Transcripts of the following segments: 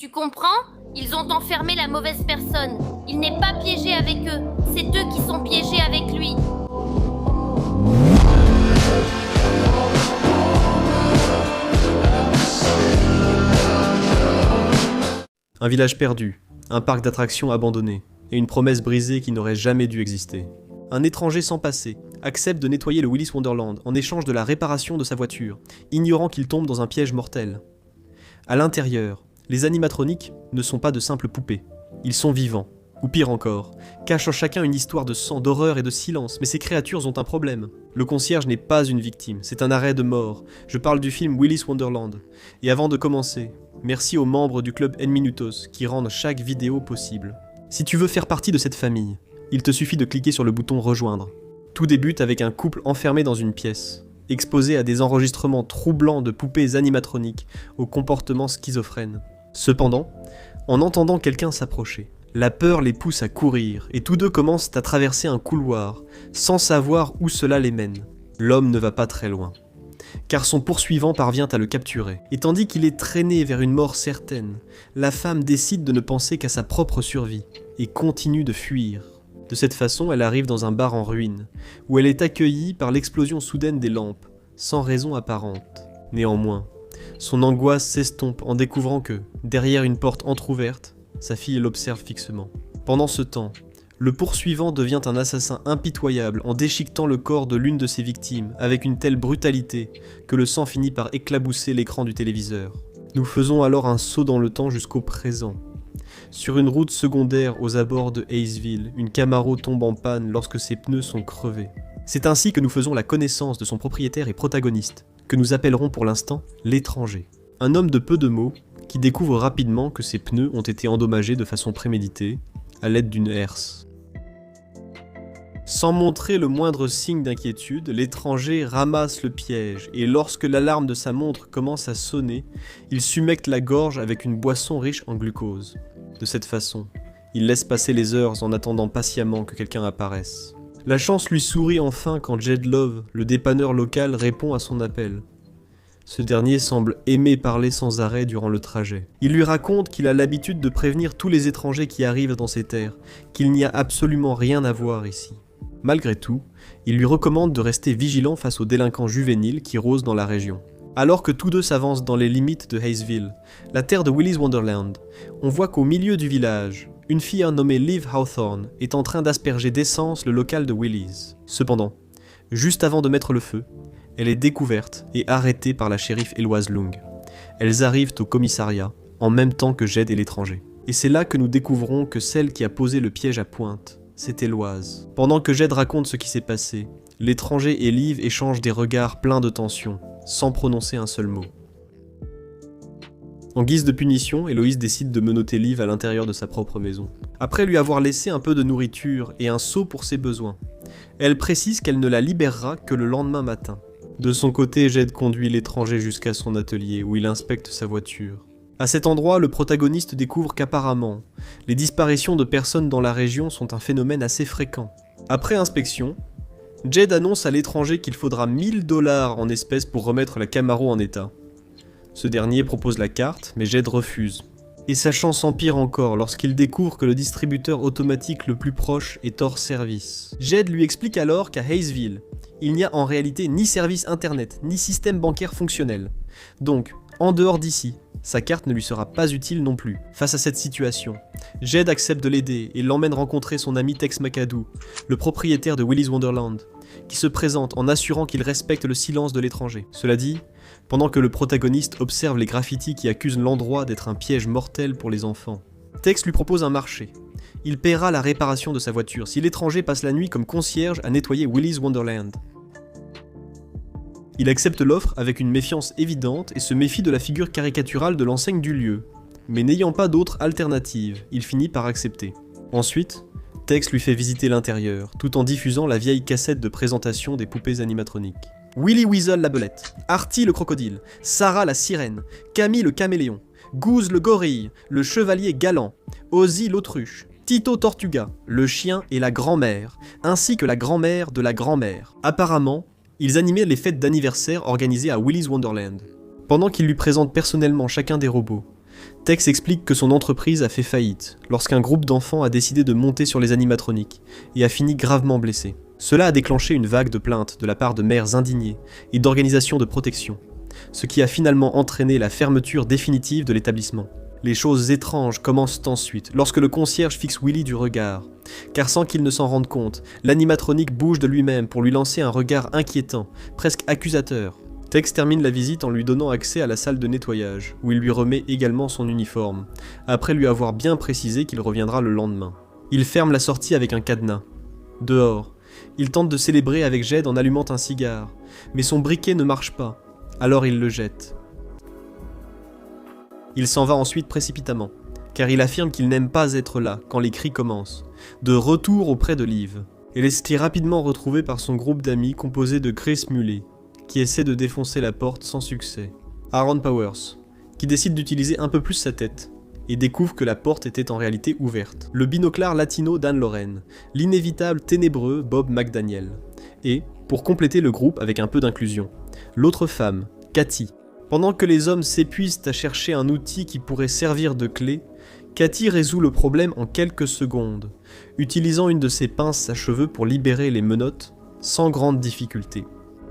Tu comprends? Ils ont enfermé la mauvaise personne. Il n'est pas piégé avec eux. C'est eux qui sont piégés avec lui. Un village perdu, un parc d'attractions abandonné, et une promesse brisée qui n'aurait jamais dû exister. Un étranger sans passé accepte de nettoyer le Willis Wonderland en échange de la réparation de sa voiture, ignorant qu'il tombe dans un piège mortel. À l'intérieur, les animatroniques ne sont pas de simples poupées. Ils sont vivants, ou pire encore, cachent en chacun une histoire de sang, d'horreur et de silence, mais ces créatures ont un problème. Le concierge n'est pas une victime, c'est un arrêt de mort. Je parle du film Willis Wonderland. Et avant de commencer, merci aux membres du club N-Minutos qui rendent chaque vidéo possible. Si tu veux faire partie de cette famille, il te suffit de cliquer sur le bouton rejoindre. Tout débute avec un couple enfermé dans une pièce, exposé à des enregistrements troublants de poupées animatroniques au comportement schizophrène. Cependant, en entendant quelqu'un s'approcher, la peur les pousse à courir et tous deux commencent à traverser un couloir sans savoir où cela les mène. L'homme ne va pas très loin, car son poursuivant parvient à le capturer. Et tandis qu'il est traîné vers une mort certaine, la femme décide de ne penser qu'à sa propre survie et continue de fuir. De cette façon, elle arrive dans un bar en ruine, où elle est accueillie par l'explosion soudaine des lampes, sans raison apparente. Néanmoins, son angoisse s'estompe en découvrant que, derrière une porte entr'ouverte, sa fille l'observe fixement. Pendant ce temps, le poursuivant devient un assassin impitoyable en déchiquetant le corps de l'une de ses victimes avec une telle brutalité que le sang finit par éclabousser l'écran du téléviseur. Nous faisons alors un saut dans le temps jusqu'au présent. Sur une route secondaire aux abords de Hayesville, une Camaro tombe en panne lorsque ses pneus sont crevés. C'est ainsi que nous faisons la connaissance de son propriétaire et protagoniste, que nous appellerons pour l'instant l'étranger. Un homme de peu de mots qui découvre rapidement que ses pneus ont été endommagés de façon préméditée, à l'aide d'une herse. Sans montrer le moindre signe d'inquiétude, l'étranger ramasse le piège et lorsque l'alarme de sa montre commence à sonner, il s'humecte la gorge avec une boisson riche en glucose. De cette façon, il laisse passer les heures en attendant patiemment que quelqu'un apparaisse. La chance lui sourit enfin quand Jed Love, le dépanneur local, répond à son appel. Ce dernier semble aimer parler sans arrêt durant le trajet. Il lui raconte qu'il a l'habitude de prévenir tous les étrangers qui arrivent dans ces terres, qu'il n'y a absolument rien à voir ici. Malgré tout, il lui recommande de rester vigilant face aux délinquants juvéniles qui rôdent dans la région. Alors que tous deux s'avancent dans les limites de Hayesville, la terre de Willis Wonderland, on voit qu'au milieu du village, une fille nommée Liv Hawthorne est en train d'asperger d'essence le local de Willis. Cependant, juste avant de mettre le feu, elle est découverte et arrêtée par la shérif Eloise Lung. Elles arrivent au commissariat, en même temps que Jed et l'étranger. Et c'est là que nous découvrons que celle qui a posé le piège à Pointe, c'est Eloise. Pendant que Jed raconte ce qui s'est passé, l'étranger et Liv échangent des regards pleins de tension, sans prononcer un seul mot. En guise de punition, Héloïse décide de menotter Liv à l'intérieur de sa propre maison. Après lui avoir laissé un peu de nourriture et un seau pour ses besoins, elle précise qu'elle ne la libérera que le lendemain matin. De son côté, Jed conduit l'étranger jusqu'à son atelier où il inspecte sa voiture. À cet endroit, le protagoniste découvre qu'apparemment, les disparitions de personnes dans la région sont un phénomène assez fréquent. Après inspection, Jed annonce à l'étranger qu'il faudra 1000 $ en espèces pour remettre la Camaro en état. Ce dernier propose la carte, mais Jed refuse. Et sa chance empire encore lorsqu'il découvre que le distributeur automatique le plus proche est hors service. Jed lui explique alors qu'à Hayesville, il n'y a en réalité ni service internet, ni système bancaire fonctionnel. Donc, en dehors d'ici, sa carte ne lui sera pas utile non plus. Face à cette situation, Jed accepte de l'aider et l'emmène rencontrer son ami Tex McAdoo, le propriétaire de Willis Wonderland, qui se présente en assurant qu'il respecte le silence de l'étranger. Cela dit, pendant que le protagoniste observe les graffitis qui accusent l'endroit d'être un piège mortel pour les enfants. Tex lui propose un marché. Il paiera la réparation de sa voiture si l'étranger passe la nuit comme concierge à nettoyer Willis Wonderland. Il accepte l'offre avec une méfiance évidente et se méfie de la figure caricaturale de l'enseigne du lieu. Mais n'ayant pas d'autre alternative, il finit par accepter. Ensuite, Tex lui fait visiter l'intérieur, tout en diffusant la vieille cassette de présentation des poupées animatroniques. Willy Weasel la belette, Artie le crocodile, Sarah la sirène, Camille le caméléon, Goose le gorille, le chevalier galant, Ozzy l'autruche, Tito Tortuga, le chien et la grand-mère, ainsi que la grand-mère de la grand-mère. Apparemment, ils animaient les fêtes d'anniversaire organisées à Willis Wonderland. Pendant qu'il lui présente personnellement chacun des robots, Tex explique que son entreprise a fait faillite lorsqu'un groupe d'enfants a décidé de monter sur les animatroniques et a fini gravement blessé. Cela a déclenché une vague de plaintes de la part de mères indignées et d'organisations de protection, ce qui a finalement entraîné la fermeture définitive de l'établissement. Les choses étranges commencent ensuite, lorsque le concierge fixe Willy du regard, car sans qu'il ne s'en rende compte, l'animatronique bouge de lui-même pour lui lancer un regard inquiétant, presque accusateur. Tex termine la visite en lui donnant accès à la salle de nettoyage, où il lui remet également son uniforme, après lui avoir bien précisé qu'il reviendra le lendemain. Il ferme la sortie avec un cadenas. Dehors, il tente de célébrer avec Jed en allumant un cigare, mais son briquet ne marche pas, alors il le jette. Il s'en va ensuite précipitamment, car il affirme qu'il n'aime pas être là quand les cris commencent, de retour auprès de Liv. Elle est rapidement retrouvée par son groupe d'amis composé de Chris Muley, qui essaie de défoncer la porte sans succès. Aaron Powers, qui décide d'utiliser un peu plus sa tête, et découvre que la porte était en réalité ouverte. Le binoclard latino d'Anne Lorraine, l'inévitable ténébreux Bob McDaniel, et, pour compléter le groupe avec un peu d'inclusion, l'autre femme, Cathy. Pendant que les hommes s'épuisent à chercher un outil qui pourrait servir de clé, Cathy résout le problème en quelques secondes, utilisant une de ses pinces à cheveux pour libérer les menottes, sans grande difficulté.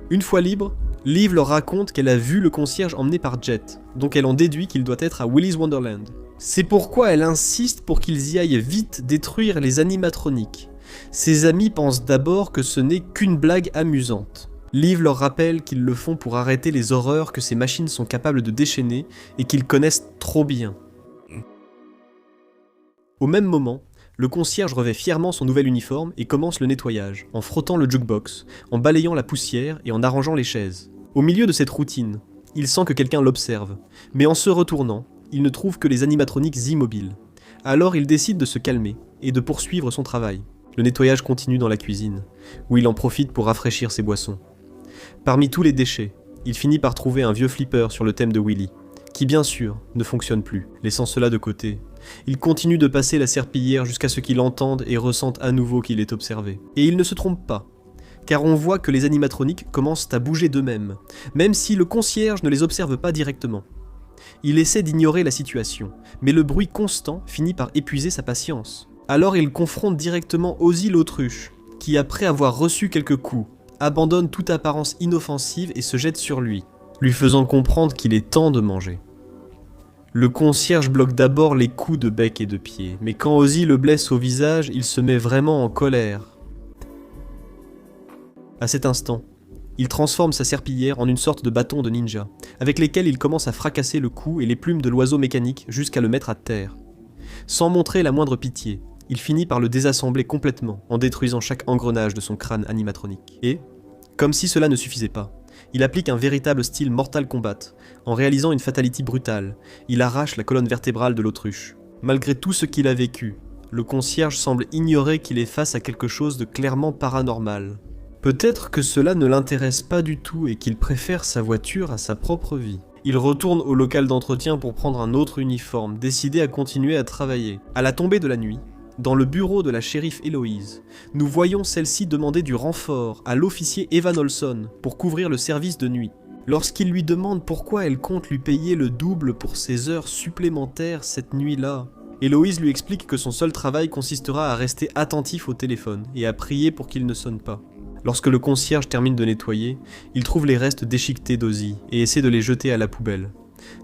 Une fois libre, Liv leur raconte qu'elle a vu le concierge emmené par Jet, donc elle en déduit qu'il doit être à Willy's Wonderland. C'est pourquoi elle insiste pour qu'ils y aillent vite détruire les animatroniques. Ses amis pensent d'abord que ce n'est qu'une blague amusante. Liv leur rappelle qu'ils le font pour arrêter les horreurs que ces machines sont capables de déchaîner et qu'ils connaissent trop bien. Au même moment, le concierge revêt fièrement son nouvel uniforme et commence le nettoyage, en frottant le jukebox, en balayant la poussière et en arrangeant les chaises. Au milieu de cette routine, il sent que quelqu'un l'observe, mais en se retournant, il ne trouve que les animatroniques immobiles. Alors il décide de se calmer et de poursuivre son travail. Le nettoyage continue dans la cuisine, où il en profite pour rafraîchir ses boissons. Parmi tous les déchets, il finit par trouver un vieux flipper sur le thème de Willy, qui bien sûr ne fonctionne plus. Laissant cela de côté, il continue de passer la serpillière jusqu'à ce qu'il entende et ressente à nouveau qu'il est observé. Et il ne se trompe pas, car on voit que les animatroniques commencent à bouger d'eux-mêmes, même si le concierge ne les observe pas directement. Il essaie d'ignorer la situation, mais le bruit constant finit par épuiser sa patience. Alors il confronte directement Ozzy l'autruche, qui après avoir reçu quelques coups, abandonne toute apparence inoffensive et se jette sur lui, lui faisant comprendre qu'il est temps de manger. Le concierge bloque d'abord les coups de bec et de pied, mais quand Ozzy le blesse au visage, il se met vraiment en colère. À cet instant, il transforme sa serpillière en une sorte de bâton de ninja, avec lesquels il commence à fracasser le cou et les plumes de l'oiseau mécanique jusqu'à le mettre à terre. Sans montrer la moindre pitié, il finit par le désassembler complètement en détruisant chaque engrenage de son crâne animatronique. Et, comme si cela ne suffisait pas, il applique un véritable style Mortal Kombat, en réalisant une fatality brutale. Il arrache la colonne vertébrale de l'autruche. Malgré tout ce qu'il a vécu, le concierge semble ignorer qu'il est face à quelque chose de clairement paranormal. Peut-être que cela ne l'intéresse pas du tout et qu'il préfère sa voiture à sa propre vie. Il retourne au local d'entretien pour prendre un autre uniforme, décidé à continuer à travailler. À la tombée de la nuit, dans le bureau de la shérif Héloïse, nous voyons celle-ci demander du renfort à l'officier Evan Olson pour couvrir le service de nuit. Lorsqu'il lui demande pourquoi elle compte lui payer le double pour ses heures supplémentaires cette nuit-là, Héloïse lui explique que son seul travail consistera à rester attentif au téléphone et à prier pour qu'il ne sonne pas. Lorsque le concierge termine de nettoyer, il trouve les restes déchiquetés d'Ozzy et essaie de les jeter à la poubelle.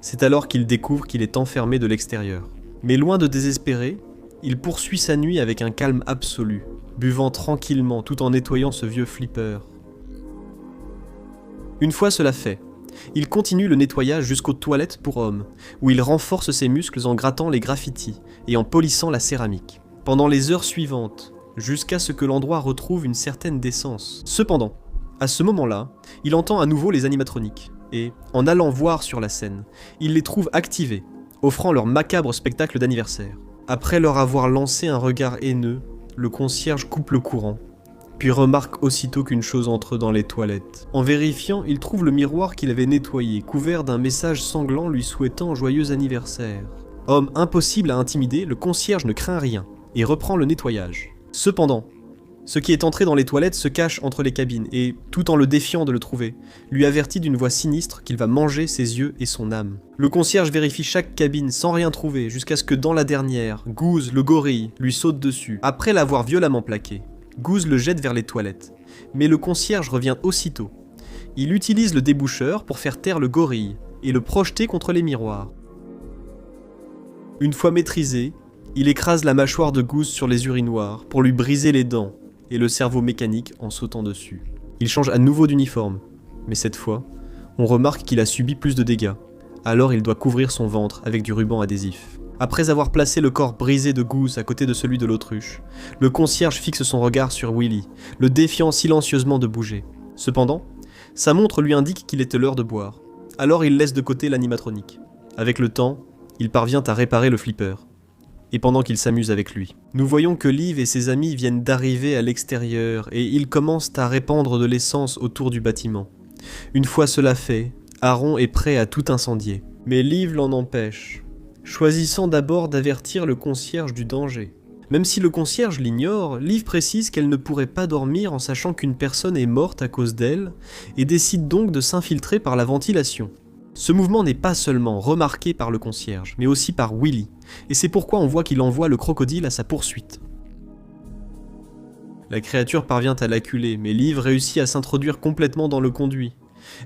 C'est alors qu'il découvre qu'il est enfermé de l'extérieur. Mais loin de désespérer, il poursuit sa nuit avec un calme absolu, buvant tranquillement tout en nettoyant ce vieux flipper. Une fois cela fait, il continue le nettoyage jusqu'aux toilettes pour hommes, où il renforce ses muscles en grattant les graffitis et en polissant la céramique. Pendant les heures suivantes, jusqu'à ce que l'endroit retrouve une certaine décence. Cependant, à ce moment-là, il entend à nouveau les animatroniques, et, en allant voir sur la scène, il les trouve activés, offrant leur macabre spectacle d'anniversaire. Après leur avoir lancé un regard haineux, le concierge coupe le courant, puis remarque aussitôt qu'une chose entre dans les toilettes. En vérifiant, il trouve le miroir qu'il avait nettoyé, couvert d'un message sanglant lui souhaitant joyeux anniversaire. Homme impossible à intimider, le concierge ne craint rien, et reprend le nettoyage. Cependant, Ce qui est entré dans les toilettes se cache entre les cabines et, tout en le défiant de le trouver, lui avertit d'une voix sinistre qu'il va manger ses yeux et son âme. Le concierge vérifie chaque cabine sans rien trouver jusqu'à ce que dans la dernière, Goose, le gorille, lui saute dessus. Après l'avoir violemment plaqué, Goose le jette vers les toilettes. Mais le concierge revient aussitôt. Il utilise le déboucheur pour faire taire le gorille et le projeter contre les miroirs. Une fois maîtrisé, il écrase la mâchoire de Goose sur les urinoirs pour lui briser les dents et le cerveau mécanique en sautant dessus. Il change à nouveau d'uniforme, mais cette fois, on remarque qu'il a subi plus de dégâts. Alors il doit couvrir son ventre avec du ruban adhésif. Après avoir placé le corps brisé de Goose à côté de celui de l'autruche, le concierge fixe son regard sur Willy, le défiant silencieusement de bouger. Cependant, sa montre lui indique qu'il était l'heure de boire. Alors il laisse de côté l'animatronique. Avec le temps, il parvient à réparer le flipper. Et pendant qu'il s'amuse avec lui, nous voyons que Liv et ses amis viennent d'arriver à l'extérieur et ils commencent à répandre de l'essence autour du bâtiment. Une fois cela fait, Aaron est prêt à tout incendier. Mais Liv l'en empêche, choisissant d'abord d'avertir le concierge du danger. Même si le concierge l'ignore, Liv précise qu'elle ne pourrait pas dormir en sachant qu'une personne est morte à cause d'elle et décide donc de s'infiltrer par la ventilation. Ce mouvement n'est pas seulement remarqué par le concierge, mais aussi par Willy, et c'est pourquoi on voit qu'il envoie le crocodile à sa poursuite. La créature parvient à l'acculer, mais Liv réussit à s'introduire complètement dans le conduit,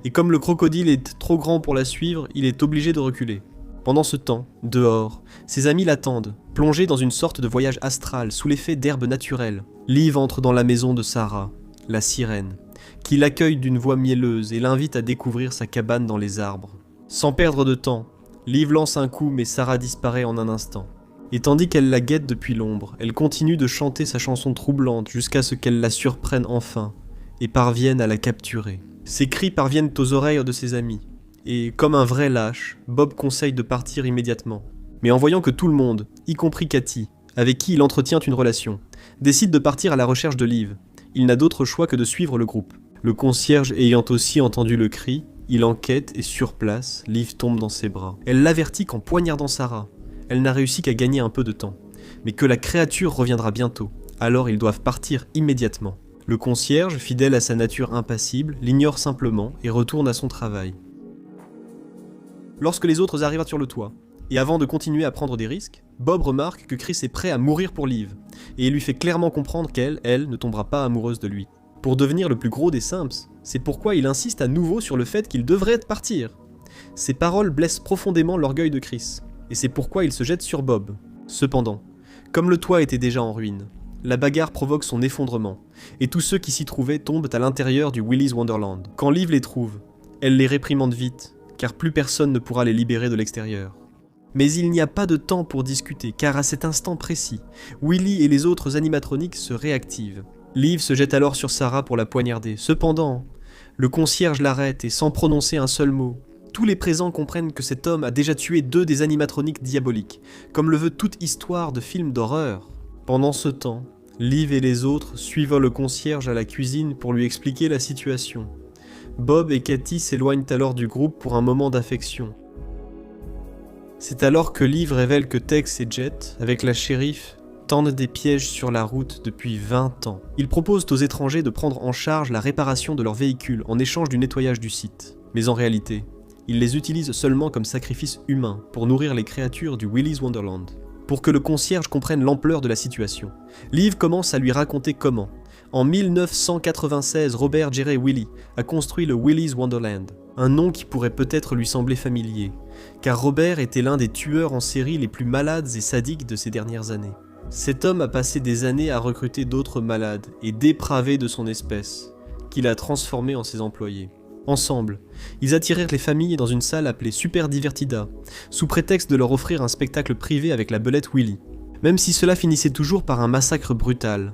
et comme le crocodile est trop grand pour la suivre, il est obligé de reculer. Pendant ce temps, dehors, ses amis l'attendent, plongé dans une sorte de voyage astral sous l'effet d'herbes naturelles. Liv entre dans la maison de Sarah, la sirène, qui l'accueille d'une voix mielleuse et l'invite à découvrir sa cabane dans les arbres. Sans perdre de temps, Liv lance un coup mais Sarah disparaît en un instant. Et tandis qu'elle la guette depuis l'ombre, elle continue de chanter sa chanson troublante jusqu'à ce qu'elle la surprenne enfin et parvienne à la capturer. Ses cris parviennent aux oreilles de ses amis, et comme un vrai lâche, Bob conseille de partir immédiatement. Mais en voyant que tout le monde, y compris Cathy, avec qui il entretient une relation, décide de partir à la recherche de Liv, il n'a d'autre choix que de suivre le groupe. Le concierge ayant aussi entendu le cri, il enquête et sur place, Liv tombe dans ses bras. Elle l'avertit qu'en poignardant Sarah, elle n'a réussi qu'à gagner un peu de temps, mais que la créature reviendra bientôt, alors ils doivent partir immédiatement. Le concierge, fidèle à sa nature impassible, l'ignore simplement et retourne à son travail. Lorsque les autres arrivent sur le toit, et avant de continuer à prendre des risques, Bob remarque que Chris est prêt à mourir pour Liv, et il lui fait clairement comprendre qu'elle, ne tombera pas amoureuse de lui. Pour devenir le plus gros des Simps, c'est pourquoi il insiste à nouveau sur le fait qu'il devrait partir. Ces paroles blessent profondément l'orgueil de Chris, et c'est pourquoi il se jette sur Bob. Cependant, comme le toit était déjà en ruine, la bagarre provoque son effondrement, et tous ceux qui s'y trouvaient tombent à l'intérieur du Willy's Wonderland. Quand Liv les trouve, elle les réprimande vite, car plus personne ne pourra les libérer de l'extérieur. Mais il n'y a pas de temps pour discuter, car à cet instant précis, Willy et les autres animatroniques se réactivent. Liv se jette alors sur Sarah pour la poignarder. Cependant, le concierge l'arrête et sans prononcer un seul mot, tous les présents comprennent que cet homme a déjà tué 2 des animatroniques diaboliques, comme le veut toute histoire de film d'horreur. Pendant ce temps, Liv et les autres suivent le concierge à la cuisine pour lui expliquer la situation. Bob et Cathy s'éloignent alors du groupe pour un moment d'affection. C'est alors que Liv révèle que Tex et Jet, avec la shérif, tendent des pièges sur la route depuis 20 ans. Ils proposent aux étrangers de prendre en charge la réparation de leur véhicule en échange du nettoyage du site. Mais en réalité, ils les utilisent seulement comme sacrifice humain pour nourrir les créatures du Willy's Wonderland. Pour que le concierge comprenne l'ampleur de la situation, Liv commence à lui raconter comment, en 1996, Robert J. Willy a construit le Willy's Wonderland, un nom qui pourrait peut-être lui sembler familier, car Robert était l'un des tueurs en série les plus malades et sadiques de ces dernières années. Cet homme a passé des années à recruter d'autres malades et dépravés de son espèce, qu'il a transformés en ses employés. Ensemble, ils attirèrent les familles dans une salle appelée Super Divertida, sous prétexte de leur offrir un spectacle privé avec la belette Willy, même si cela finissait toujours par un massacre brutal.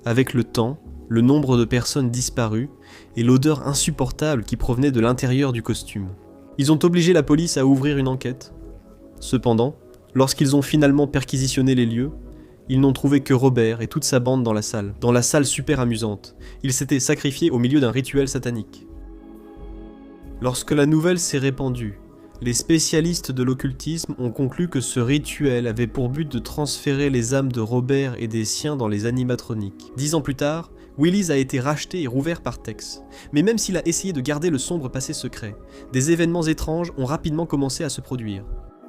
Avec le temps, le nombre de personnes disparues et l'odeur insupportable qui provenait de l'intérieur du costume. Ils ont obligé la police à ouvrir une enquête. Cependant, lorsqu'ils ont finalement perquisitionné les lieux, ils n'ont trouvé que Robert et toute sa bande dans la salle super amusante. Ils s'étaient sacrifiés au milieu d'un rituel satanique. Lorsque la nouvelle s'est répandue, Les spécialistes de l'occultisme ont conclu que ce rituel avait pour but de transférer les âmes de Robert et des siens dans les animatroniques. 10 ans plus tard, Willis a été racheté et rouvert par Tex. Mais même s'il a essayé de garder le sombre passé secret, des événements étranges ont rapidement commencé à se produire.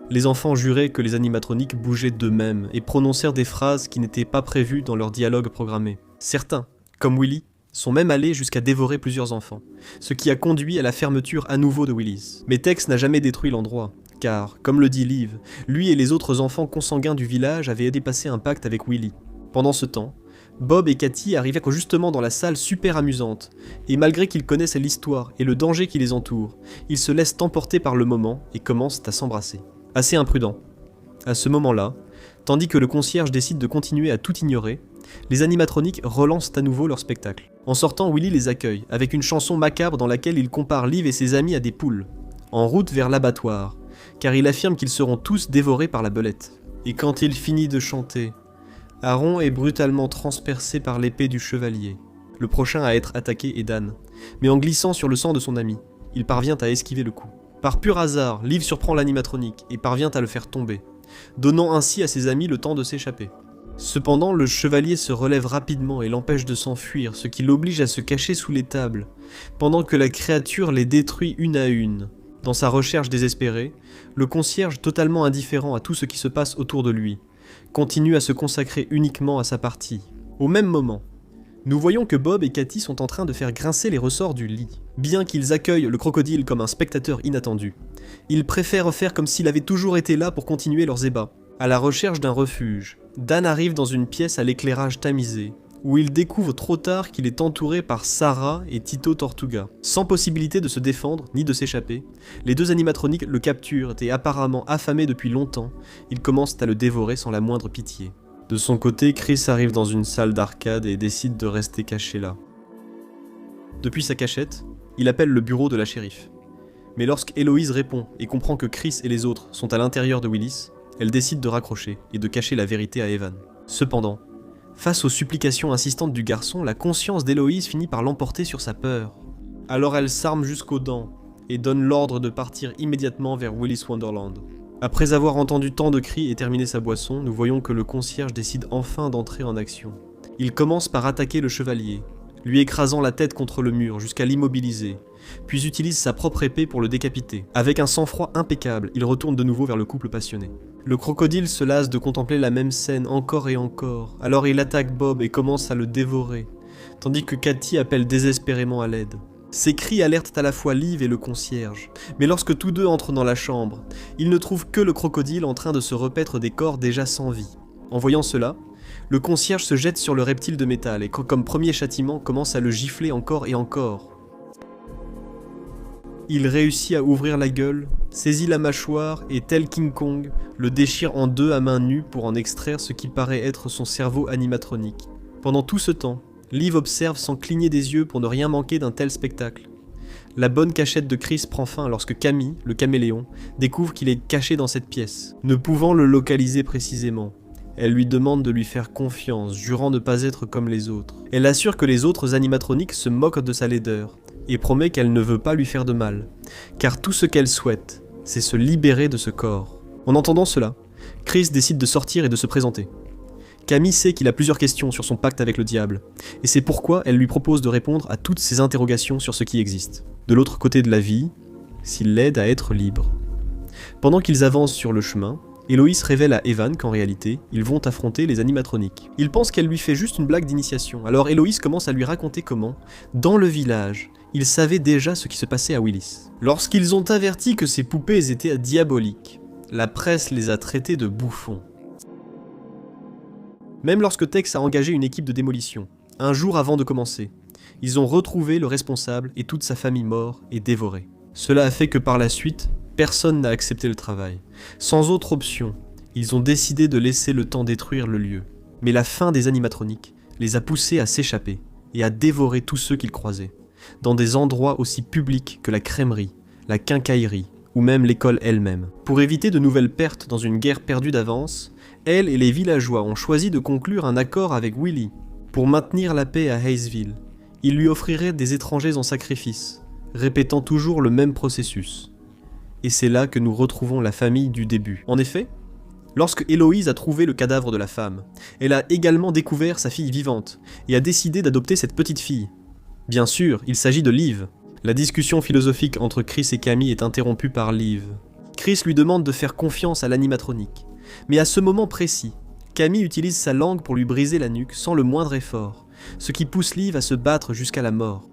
Les enfants juraient que les animatroniques bougeaient d'eux-mêmes et prononcèrent des phrases qui n'étaient pas prévues dans leur dialogue programmé. Certains, comme Willy, sont même allés jusqu'à dévorer plusieurs enfants, ce qui a conduit à la fermeture à nouveau de Willis. Mais Tex n'a jamais détruit l'endroit, car, comme le dit Liv, lui et les autres enfants consanguins du village avaient dépassé un pacte avec Willy. Pendant ce temps, Bob et Cathy arrivaient justement dans la salle super amusante, et malgré qu'ils connaissent l'histoire et le danger qui les entoure, ils se laissent emporter par le moment et commencent à s'embrasser. Assez imprudent. À ce moment-là, tandis que le concierge décide de continuer à tout ignorer, les animatroniques relancent à nouveau leur spectacle. En sortant, Willy les accueille, avec une chanson macabre dans laquelle il compare Liv et ses amis à des poules, en route vers l'abattoir, car il affirme qu'ils seront tous dévorés par la belette. Et quand il finit de chanter, Aaron est brutalement transpercé par l'épée du chevalier. Le prochain à être attaqué est Dan, mais en glissant sur le sang de son ami, il parvient à esquiver le coup. Par pur hasard, Liv surprend l'animatronique et parvient à le faire tomber, donnant ainsi à ses amis le temps de s'échapper. Cependant, le chevalier se relève rapidement et l'empêche de s'enfuir, ce qui l'oblige à se cacher sous les tables, pendant que la créature les détruit une à une. Dans sa recherche désespérée, le concierge, totalement indifférent à tout ce qui se passe autour de lui, continue à se consacrer uniquement à sa partie. Au même moment, nous voyons que Bob et Cathy sont en train de faire grincer les ressorts du lit. Bien qu'ils accueillent le crocodile comme un spectateur inattendu, ils préfèrent faire comme s'il avait toujours été là pour continuer leurs ébats. À la recherche d'un refuge, Dan arrive dans une pièce à l'éclairage tamisé, où il découvre trop tard qu'il est entouré par Sarah et Tito Tortuga. Sans possibilité de se défendre ni de s'échapper, les deux animatroniques le capturent et apparemment affamés depuis longtemps, ils commencent à le dévorer sans la moindre pitié. De son côté, Chris arrive dans une salle d'arcade et décide de rester caché là. Depuis sa cachette, il appelle le bureau de la shérif. Mais lorsque Héloïse répond et comprend que Chris et les autres sont à l'intérieur de Willis, elle décide de raccrocher et de cacher la vérité à Evan. Cependant, face aux supplications insistantes du garçon, la conscience d'Héloïse finit par l'emporter sur sa peur. Alors elle s'arme jusqu'aux dents et donne l'ordre de partir immédiatement vers Willis Wonderland. Après avoir entendu tant de cris et terminé sa boisson, nous voyons que le concierge décide enfin d'entrer en action. Il commence par attaquer le chevalier, lui écrasant la tête contre le mur jusqu'à l'immobiliser, puis utilise sa propre épée pour le décapiter. Avec un sang-froid impeccable, il retourne de nouveau vers le couple passionné. Le crocodile se lasse de contempler la même scène encore et encore, alors il attaque Bob et commence à le dévorer, tandis que Cathy appelle désespérément à l'aide. Ces cris alertent à la fois Liv et le concierge, mais lorsque tous deux entrent dans la chambre, ils ne trouvent que le crocodile en train de se repaître des corps déjà sans vie. En voyant cela, le concierge se jette sur le reptile de métal et comme premier châtiment commence à le gifler encore et encore. Il réussit à ouvrir la gueule, saisit la mâchoire et, tel King Kong, le déchire en deux à main nue pour en extraire ce qui paraît être son cerveau animatronique. Pendant tout ce temps, Liv observe sans cligner des yeux pour ne rien manquer d'un tel spectacle. La bonne cachette de Chris prend fin lorsque Camille, le caméléon, découvre qu'il est caché dans cette pièce. Ne pouvant le localiser précisément, elle lui demande de lui faire confiance, jurant ne pas être comme les autres. Elle assure que les autres animatroniques se moquent de sa laideur, et promet qu'elle ne veut pas lui faire de mal, car tout ce qu'elle souhaite, c'est se libérer de ce corps. En entendant cela, Chris décide de sortir et de se présenter. Camille sait qu'il a plusieurs questions sur son pacte avec le diable, et c'est pourquoi elle lui propose de répondre à toutes ses interrogations sur ce qui existe. De l'autre côté de la vie, s'il l'aide à être libre. Pendant qu'ils avancent sur le chemin, Héloïse révèle à Evan qu'en réalité, ils vont affronter les animatroniques. Il pense qu'elle lui fait juste une blague d'initiation, alors Héloïse commence à lui raconter comment, dans le village, ils savaient déjà ce qui se passait à Willis. Lorsqu'ils ont averti que ces poupées étaient diaboliques, la presse les a traités de bouffons. Même lorsque Tex a engagé une équipe de démolition, un jour avant de commencer, ils ont retrouvé le responsable et toute sa famille morts et dévorés. Cela a fait que par la suite, personne n'a accepté le travail. Sans autre option, ils ont décidé de laisser le temps détruire le lieu. Mais la fin des animatroniques les a poussés à s'échapper et à dévorer tous ceux qu'ils croisaient, dans des endroits aussi publics que la crèmerie, la quincaillerie ou même l'école elle-même. Pour éviter de nouvelles pertes dans une guerre perdue d'avance, elle et les villageois ont choisi de conclure un accord avec Willy. Pour maintenir la paix à Hayesville, ils lui offriraient des étrangers en sacrifice, répétant toujours le même processus. Et c'est là que nous retrouvons la famille du début. En effet, lorsque Héloïse a trouvé le cadavre de la femme, elle a également découvert sa fille vivante et a décidé d'adopter cette petite fille. Bien sûr, il s'agit de Liv. La discussion philosophique entre Chris et Camille est interrompue par Liv. Chris lui demande de faire confiance à l'animatronique. Mais à ce moment précis, Camille utilise sa langue pour lui briser la nuque sans le moindre effort, ce qui pousse Liv à se battre jusqu'à la mort.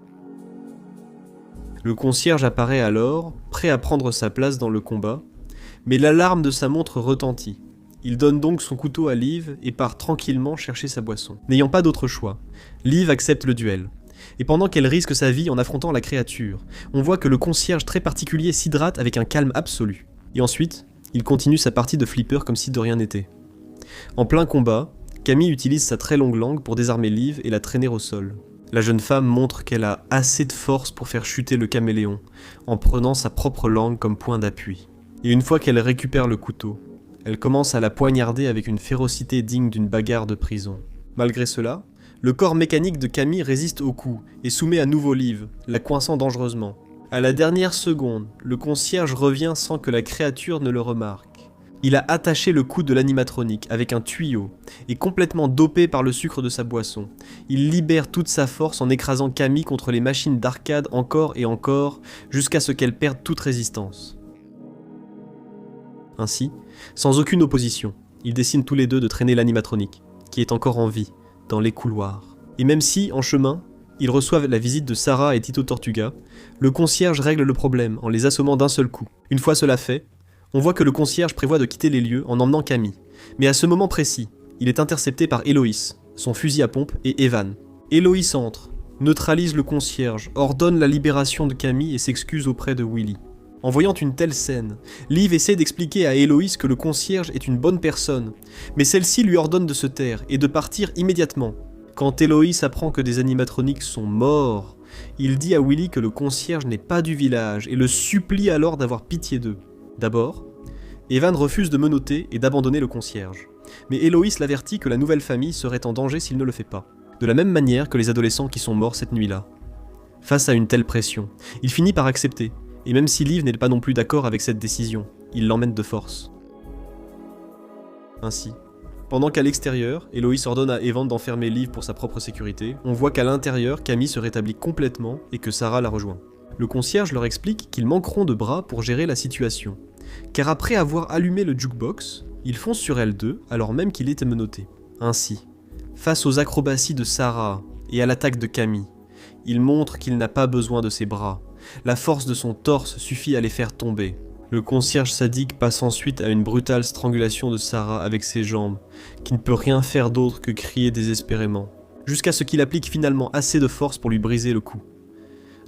Le concierge apparaît alors, prêt à prendre sa place dans le combat, mais l'alarme de sa montre retentit. Il donne donc son couteau à Liv et part tranquillement chercher sa boisson. N'ayant pas d'autre choix, Liv accepte le duel. Et pendant qu'elle risque sa vie en affrontant la créature, on voit que le concierge très particulier s'hydrate avec un calme absolu. Et ensuite, il continue sa partie de flipper comme si de rien n'était. En plein combat, Camille utilise sa très longue langue pour désarmer Liv et la traîner au sol. La jeune femme montre qu'elle a assez de force pour faire chuter le caméléon, en prenant sa propre langue comme point d'appui. Et une fois qu'elle récupère le couteau, elle commence à la poignarder avec une férocité digne d'une bagarre de prison. Malgré cela, le corps mécanique de Camille résiste au coup et soumet à nouveau Liv, la coinçant dangereusement. À la dernière seconde, le concierge revient sans que la créature ne le remarque. Il a attaché le cou de l'animatronique avec un tuyau et complètement dopé par le sucre de sa boisson. Il libère toute sa force en écrasant Camille contre les machines d'arcade encore et encore jusqu'à ce qu'elle perde toute résistance. Ainsi, sans aucune opposition, ils décident tous les deux de traîner l'animatronique, qui est encore en vie, dans les couloirs. Et même si, en chemin, ils reçoivent la visite de Sarah et Tito Tortuga, le concierge règle le problème en les assommant d'un seul coup. Une fois cela fait, on voit que le concierge prévoit de quitter les lieux en emmenant Camille. Mais à ce moment précis, il est intercepté par Héloïse, son fusil à pompe et Evan. Héloïse entre, neutralise le concierge, ordonne la libération de Camille et s'excuse auprès de Willy. En voyant une telle scène, Liv essaie d'expliquer à Héloïse que le concierge est une bonne personne, mais celle-ci lui ordonne de se taire et de partir immédiatement. Quand Héloïse apprend que des animatroniques sont morts, il dit à Willy que le concierge n'est pas du village et le supplie alors d'avoir pitié d'eux. D'abord, Evan refuse de menotter et d'abandonner le concierge, mais Héloïse l'avertit que la nouvelle famille serait en danger s'il ne le fait pas, de la même manière que les adolescents qui sont morts cette nuit-là. Face à une telle pression, il finit par accepter, et même si Liv n'est pas non plus d'accord avec cette décision, il l'emmène de force. Ainsi, pendant qu'à l'extérieur, Héloïse ordonne à Evan d'enfermer Liv pour sa propre sécurité, on voit qu'à l'intérieur, Camille se rétablit complètement et que Sarah la rejoint. Le concierge leur explique qu'ils manqueront de bras pour gérer la situation, car après avoir allumé le jukebox, ils foncent sur elle deux alors même qu'il était menotté. Ainsi, face aux acrobaties de Sarah et à l'attaque de Camille, il montre qu'il n'a pas besoin de ses bras. La force de son torse suffit à les faire tomber. Le concierge sadique passe ensuite à une brutale strangulation de Sarah avec ses jambes, qui ne peut rien faire d'autre que crier désespérément, jusqu'à ce qu'il applique finalement assez de force pour lui briser le cou.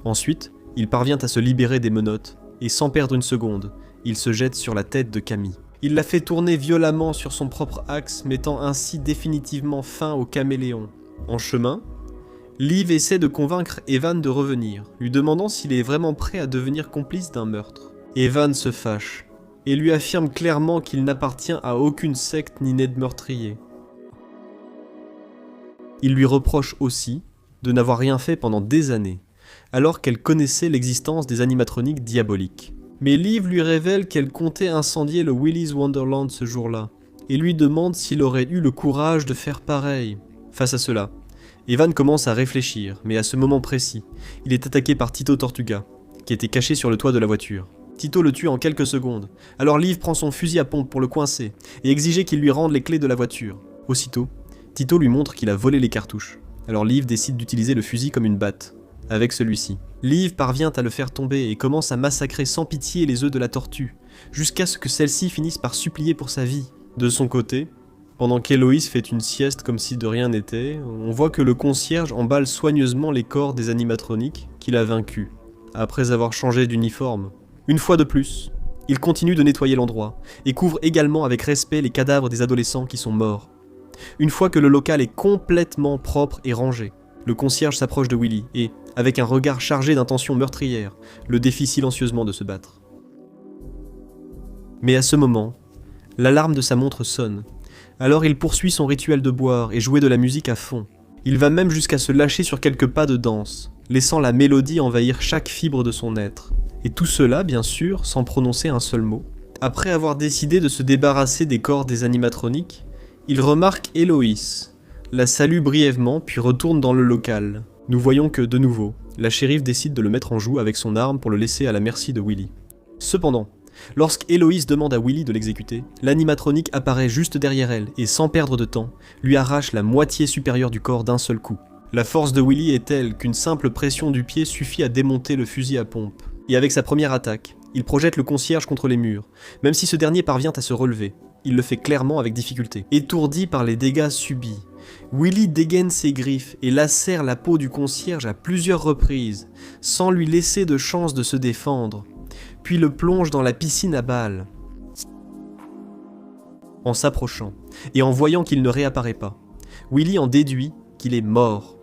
Ensuite, il parvient à se libérer des menottes, et sans perdre une seconde, il se jette sur la tête de Camille. Il la fait tourner violemment sur son propre axe, mettant ainsi définitivement fin au caméléon. En chemin, Liv essaie de convaincre Evan de revenir, lui demandant s'il est vraiment prêt à devenir complice d'un meurtre. Evan se fâche, et lui affirme clairement qu'il n'appartient à aucune secte ni n'est de meurtrier. Il lui reproche aussi de n'avoir rien fait pendant des années, alors qu'elle connaissait l'existence des animatroniques diaboliques. Mais Liv lui révèle qu'elle comptait incendier le Willy's Wonderland ce jour-là, et lui demande s'il aurait eu le courage de faire pareil. Face à cela, Evan commence à réfléchir, mais à ce moment précis, il est attaqué par Tito Tortuga, qui était caché sur le toit de la voiture. Tito le tue en quelques secondes, alors Liv prend son fusil à pompe pour le coincer, et exiger qu'il lui rende les clés de la voiture. Aussitôt, Tito lui montre qu'il a volé les cartouches, alors Liv décide d'utiliser le fusil comme une batte. Avec celui-ci, Liv parvient à le faire tomber et commence à massacrer sans pitié les œufs de la tortue, jusqu'à ce que celle-ci finisse par supplier pour sa vie. De son côté, pendant qu'Héloïse fait une sieste comme si de rien n'était, on voit que le concierge emballe soigneusement les corps des animatroniques qu'il a vaincus, après avoir changé d'uniforme. Une fois de plus, il continue de nettoyer l'endroit, et couvre également avec respect les cadavres des adolescents qui sont morts. Une fois que le local est complètement propre et rangé, le concierge s'approche de Willy et, avec un regard chargé d'intentions meurtrières, le défie silencieusement de se battre. Mais à ce moment, l'alarme de sa montre sonne. Alors il poursuit son rituel de boire et jouer de la musique à fond. Il va même jusqu'à se lâcher sur quelques pas de danse, laissant la mélodie envahir chaque fibre de son être. Et tout cela, bien sûr, sans prononcer un seul mot. Après avoir décidé de se débarrasser des corps des animatroniques, il remarque Héloïse, la salue brièvement puis retourne dans le local. Nous voyons que, de nouveau, la shérif décide de le mettre en joue avec son arme pour le laisser à la merci de Willy. Cependant, lorsque Héloïse demande à Willy de l'exécuter, l'animatronique apparaît juste derrière elle et sans perdre de temps, lui arrache la moitié supérieure du corps d'un seul coup. La force de Willy est telle qu'une simple pression du pied suffit à démonter le fusil à pompe. Et avec sa première attaque, il projette le concierge contre les murs, même si ce dernier parvient à se relever. Il le fait clairement avec difficulté. Étourdi par les dégâts subis, Willy dégaine ses griffes et lacère la peau du concierge à plusieurs reprises, sans lui laisser de chance de se défendre, puis le plonge dans la piscine à balles. En s'approchant, et en voyant qu'il ne réapparaît pas, Willy en déduit qu'il est mort.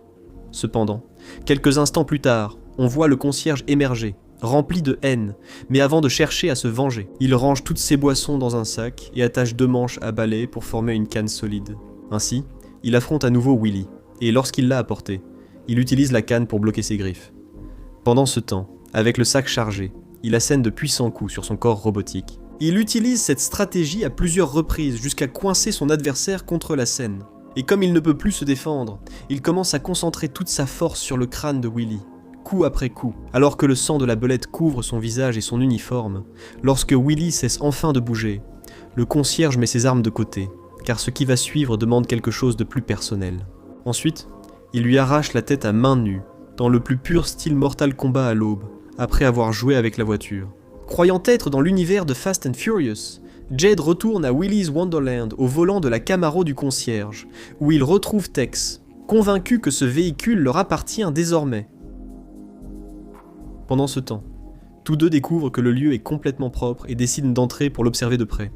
Cependant, quelques instants plus tard, on voit le concierge émerger, rempli de haine, mais avant de chercher à se venger, il range toutes ses boissons dans un sac et attache 2 manches à balai pour former une canne solide. Ainsi, il affronte à nouveau Willy, et lorsqu'il l'a apporté, il utilise la canne pour bloquer ses griffes. Pendant ce temps, avec le sac chargé, il assène de puissants coups sur son corps robotique. Il utilise cette stratégie à plusieurs reprises jusqu'à coincer son adversaire contre la scène. Et comme il ne peut plus se défendre, il commence à concentrer toute sa force sur le crâne de Willy, coup après coup, alors que le sang de la belette couvre son visage et son uniforme. Lorsque Willy cesse enfin de bouger, le concierge met ses armes de côté, car ce qui va suivre demande quelque chose de plus personnel. Ensuite, il lui arrache la tête à main nue, dans le plus pur style Mortal Kombat à l'aube, après avoir joué avec la voiture. Croyant être dans l'univers de Fast and Furious, Jade retourne à Willy's Wonderland au volant de la Camaro du concierge, où il retrouve Tex, convaincu que ce véhicule leur appartient désormais. Pendant ce temps, tous deux découvrent que le lieu est complètement propre et décident d'entrer pour l'observer de près.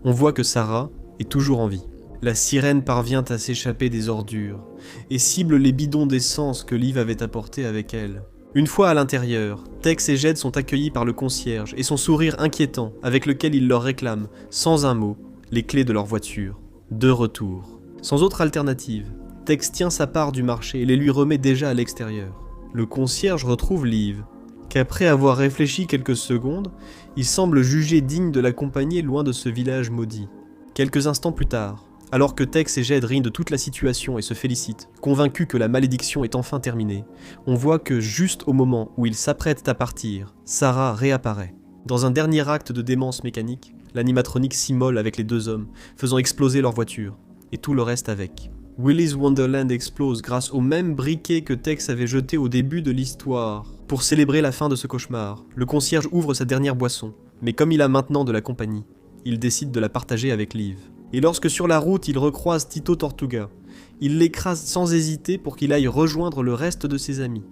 On voit que Sarah est toujours en vie. La sirène parvient à s'échapper des ordures et cible les bidons d'essence que Liv avait apportés avec elle. Une fois à l'intérieur, Tex et Jade sont accueillis par le concierge et son sourire inquiétant avec lequel il leur réclame, sans un mot, les clés de leur voiture. De retour. Sans autre alternative, Tex tient sa part du marché et les lui remet déjà à l'extérieur. Le concierge retrouve Liv, qu'après avoir réfléchi quelques secondes, il semble juger digne de l'accompagner loin de ce village maudit. Quelques instants plus tard, alors que Tex et Jade rient de toute la situation et se félicitent, convaincus que la malédiction est enfin terminée, on voit que juste au moment où ils s'apprêtent à partir, Sarah réapparaît. Dans un dernier acte de démence mécanique, l'animatronique s'immole avec les 2 hommes, faisant exploser leur voiture, et tout le reste avec. Willy's Wonderland explose grâce au même briquet que Tex avait jeté au début de l'histoire. Pour célébrer la fin de ce cauchemar, le concierge ouvre sa dernière boisson, mais comme il a maintenant de la compagnie, il décide de la partager avec Liv. Et lorsque sur la route il recroise Tito Tortuga, il l'écrase sans hésiter pour qu'il aille rejoindre le reste de ses amis.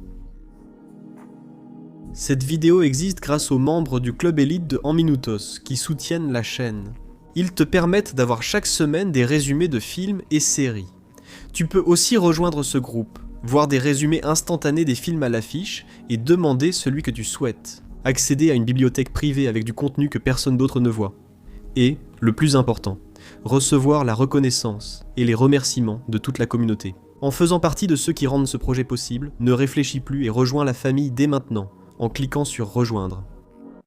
Cette vidéo existe grâce aux membres du club élite de En Minutos qui soutiennent la chaîne. Ils te permettent d'avoir chaque semaine des résumés de films et séries. Tu peux aussi rejoindre ce groupe, voir des résumés instantanés des films à l'affiche et demander celui que tu souhaites. Accéder à une bibliothèque privée avec du contenu que personne d'autre ne voit. Et, le plus important, recevoir la reconnaissance et les remerciements de toute la communauté. En faisant partie de ceux qui rendent ce projet possible, ne réfléchis plus et rejoins la famille dès maintenant, en cliquant sur rejoindre.